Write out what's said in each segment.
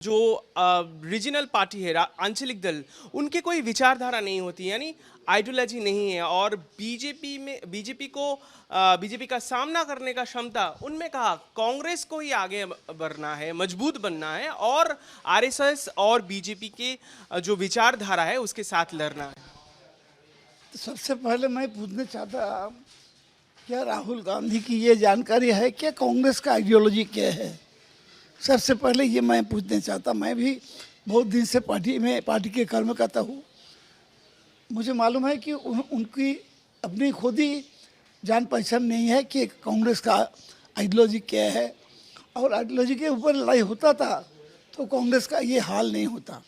जो regional party है आंचलिक दल उनके कोई विचारधारा नहीं होती यानी आइडियोलॉजी नहीं है और बीजेपी का सामना करने का क्षमता उनमें कहा कांग्रेस को ही आगे बढ़ना है मजबूत बनना है और आरएसएस और बीजेपी के जो विचारधारा है उसके साथ लड़ना है। तो सबसे पहले मैं पूछना चाहता, क्या राहुल गांधी की ये जानकारी है कि कांग्रेस का आइडियोलॉजी क्या है? सबसे पहले ये मैं पूछना चाहता। मैं भी बहुत दिन से पार्टी के कर्मकर्ता हूँ। मुझे मालूम है कि उनकी अपनी खुद ही जान पहचान नहीं है कि कांग्रेस का आइडियोलॉजी क्या है, और आइडियोलॉजी के ऊपर लड़ाई होता था तो कांग्रेस का ये हाल नहीं होता।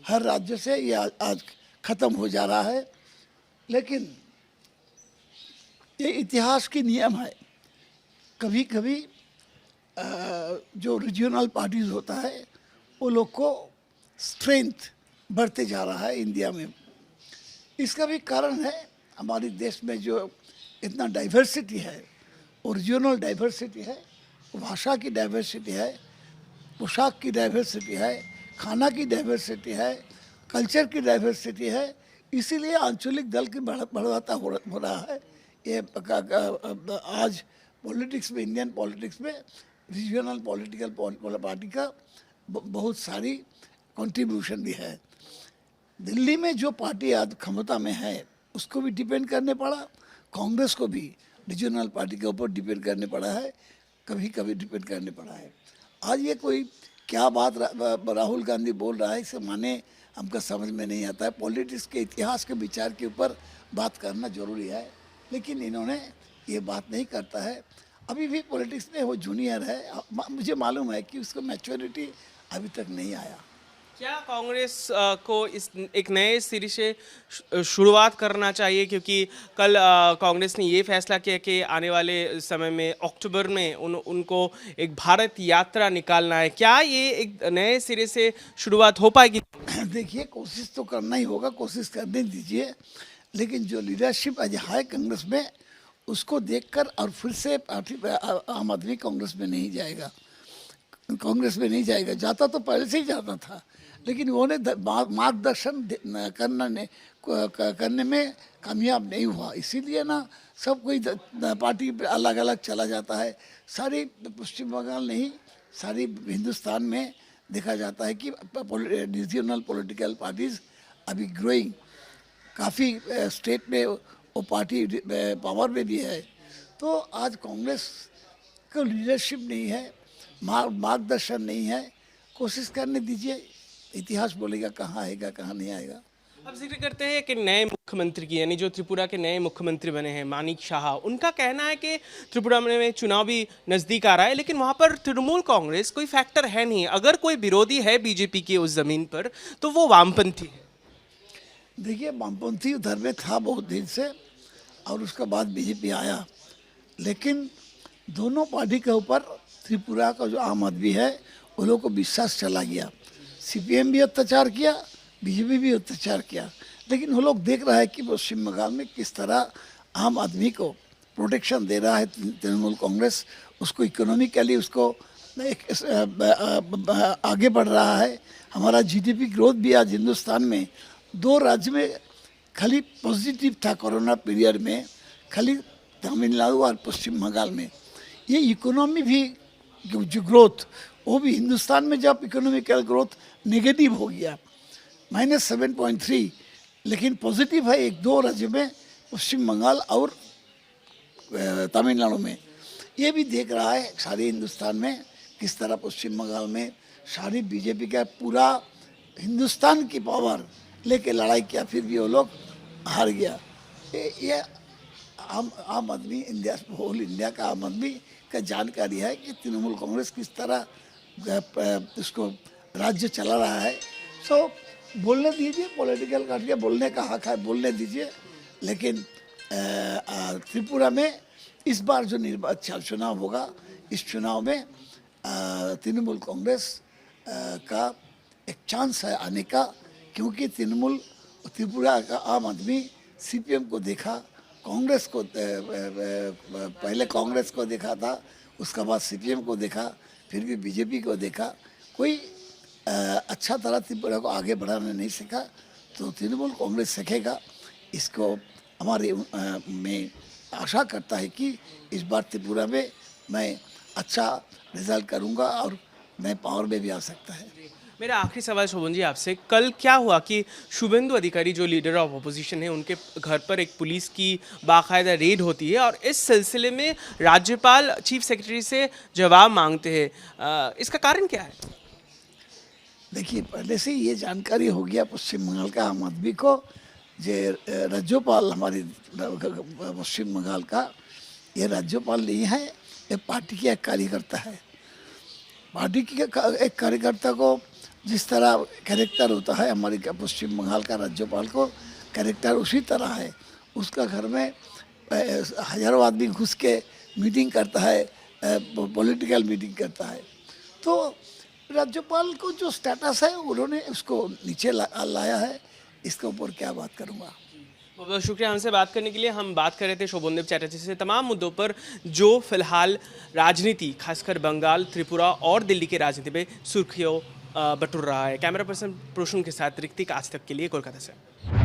हर राज्य से ये आज ख़त्म हो जा रहा है। लेकिन ये इतिहास की नियम है, कभी कभी जो रीजनल पार्टीज होता है वो लोग को स्ट्रेंथ बढ़ते जा रहा है इंडिया में। इसका भी कारण है हमारे देश में जो इतना डाइवर्सिटी है, ओरिजिनल डाइवर्सिटी है, भाषा की डाइवर्सिटी है, पोशाक की डाइवर्सिटी है, खाना की डाइवर्सिटी है, कल्चर की डाइवर्सिटी है। इसीलिए आंचलिक दल की बढ़ाता हो रहा है। ये आज पॉलिटिक्स में, इंडियन पॉलिटिक्स में रीजनल पॉलिटिकल पार्टी का बहुत सारी कंट्रीब्यूशन भी है। दिल्ली में जो पार्टी आज क्षमता में है उसको भी डिपेंड करने पड़ा, कांग्रेस को भी रीजनल पार्टी के ऊपर डिपेंड करने पड़ा है, कभी कभी डिपेंड करने पड़ा है। आज ये कोई क्या बात राहुल गांधी बोल रहा है, इसे माने हमको समझ में नहीं आता है। पॉलिटिक्स के इतिहास के विचार के ऊपर बात करना जरूरी है, लेकिन इन्होंने ये बात नहीं करता है। अभी भी पॉलिटिक्स में वो जूनियर है, मुझे मालूम है कि उसको मैच्योरिटी अभी तक नहीं आया। क्या कांग्रेस को इस एक नए सिरे से शुरुआत करना चाहिए, क्योंकि कल कांग्रेस ने ये फैसला किया कि आने वाले समय में अक्टूबर में उनको एक भारत यात्रा निकालना है। क्या ये एक नए सिरे से शुरुआत हो पाएगी? देखिए, कोशिश तो करना ही होगा, कोशिश करने दीजिए। लेकिन जो लीडरशिप आज है कांग्रेस में उसको देखकर और फिर से आम आदमी कांग्रेस में नहीं जाएगा। जाता तो पहले से ही जाता था, लेकिन उन्होंने मार्गदर्शन करने में कामयाब नहीं हुआ। इसीलिए ना सब कोई पार्टी अलग अलग चला जाता है। सारी पश्चिम बंगाल नहीं, सारी हिंदुस्तान में देखा जाता है कि रीजनल पॉलिटिकल पार्टीज अभी ग्रोइंग, काफ़ी स्टेट में वो पार्टी पावर में भी है। तो आज कांग्रेस को लीडरशिप नहीं है, मार्गदर्शन नहीं है। कोशिश करने दीजिए, इतिहास बोलेगा कहाँ आएगा कहाँ नहीं आएगा। अब जिक्र करते हैं कि नए मुख्यमंत्री की, यानी जो त्रिपुरा के नए मुख्यमंत्री बने हैं मानिक शाह, उनका कहना है कि त्रिपुरा में चुनाव भी नज़दीक आ रहा है, लेकिन वहाँ पर तृणमूल कांग्रेस कोई फैक्टर है नहीं। अगर कोई विरोधी है बीजेपी की उस ज़मीन पर तो वो वामपंथी है। देखिए, वामपंथी उधर में था बहुत दिन से, और उसके बाद बीजेपी आया। लेकिन दोनों पार्टी के ऊपर त्रिपुरा का जो आम आदमी है वो लोग को विश्वास चला गया। सीपीएम भी अत्याचार किया, बीजेपी भी अत्याचार किया, लेकिन वो लोग देख रहा है कि पश्चिम बंगाल में किस तरह आम आदमी को प्रोटेक्शन दे रहा है तृणमूल कांग्रेस। उसको इकोनॉमिकली उसको आगे बढ़ रहा है। हमारा जीडीपी ग्रोथ भी आज हिंदुस्तान में 2 राज्य में खाली पॉजिटिव था कोरोना पीरियड में, खाली तमिलनाडु और पश्चिम बंगाल में। ये इकोनॉमी भी जो ग्रोथ, वो भी हिंदुस्तान में जब इकोनॉमिकल ग्रोथ नेगेटिव हो गया -7.3, लेकिन पॉजिटिव है 1-2 राज्य में, पश्चिम बंगाल और तमिलनाडु में। ये भी देख रहा है सारे हिंदुस्तान में किस तरह पश्चिम बंगाल में सारी बीजेपी का पूरा हिंदुस्तान की पावर लेके लड़ाई किया, फिर भी वो लोग हार गया। ये आम आदमी, होल इंडिया का आम आदमी का जानकारी है कि तृणमूल कांग्रेस किस तरह इसको राज्य चला रहा है। सो बोलने दीजिए, पॉलिटिकल पार्टी बोलने का हक है, बोलने दीजिए। लेकिन त्रिपुरा में इस बार जो चुनाव होगा, इस चुनाव में तृणमूल कांग्रेस का एक चांस है आने का, क्योंकि त्रिपुरा का आम आदमी सीपीएम को देखा, कांग्रेस को पहले कांग्रेस को देखा था, उसके बाद सीपीएम को देखा, फिर भी बीजेपी को देखा। कोई अच्छा तरह त्रिपुरा को आगे बढ़ाना नहीं सीखा तो तृणमूल कांग्रेस सीखेगा। इसको हमारे मैं आशा करता है कि इस बार त्रिपुरा में मैं अच्छा रिजल्ट करूंगा और मैं पावर में भी आ सकता है। मेरा आखिरी सवाल शोभन जी आपसे, कल क्या हुआ कि शुभेंदु अधिकारी जो लीडर ऑफ अपोजिशन है उनके घर पर एक पुलिस की बाकायदा रेड होती है और इस सिलसिले में राज्यपाल चीफ सेक्रेटरी से जवाब मांगते हैं, इसका कारण क्या है? देखिए, पहले से ये जानकारी हो गया पश्चिम बंगाल का आम आदमी को, जे राज्यपाल हमारी पश्चिम बंगाल का ये राज्यपाल नहीं है, ये पार्टी का एक कार्यकर्ता है। पार्टी के एक कार्यकर्ता को जिस तरह कैरेक्टर होता है, हमारी पश्चिम बंगाल का राज्यपाल को कैरेक्टर उसी तरह है। उसका घर में हजारों आदमी घुस के मीटिंग करता है, पॉलिटिकल मीटिंग करता है। तो राज्यपाल को जो स्टेटस है उन्होंने उसको नीचे लाया है, इसके ऊपर क्या बात करूँगा। बहुत बहुत शुक्रिया हमसे बात करने के लिए। हम बात कर रहे थे शोभनदेव चैटर्जी से तमाम मुद्दों पर जो फिलहाल राजनीति, खासकर बंगाल, त्रिपुरा और दिल्ली की राजनीति में सुर्खियों बटोर रहा है। कैमरा पर्सन प्रोशुन के साथ ऋतिक, आज तक के लिए कोलकाता से।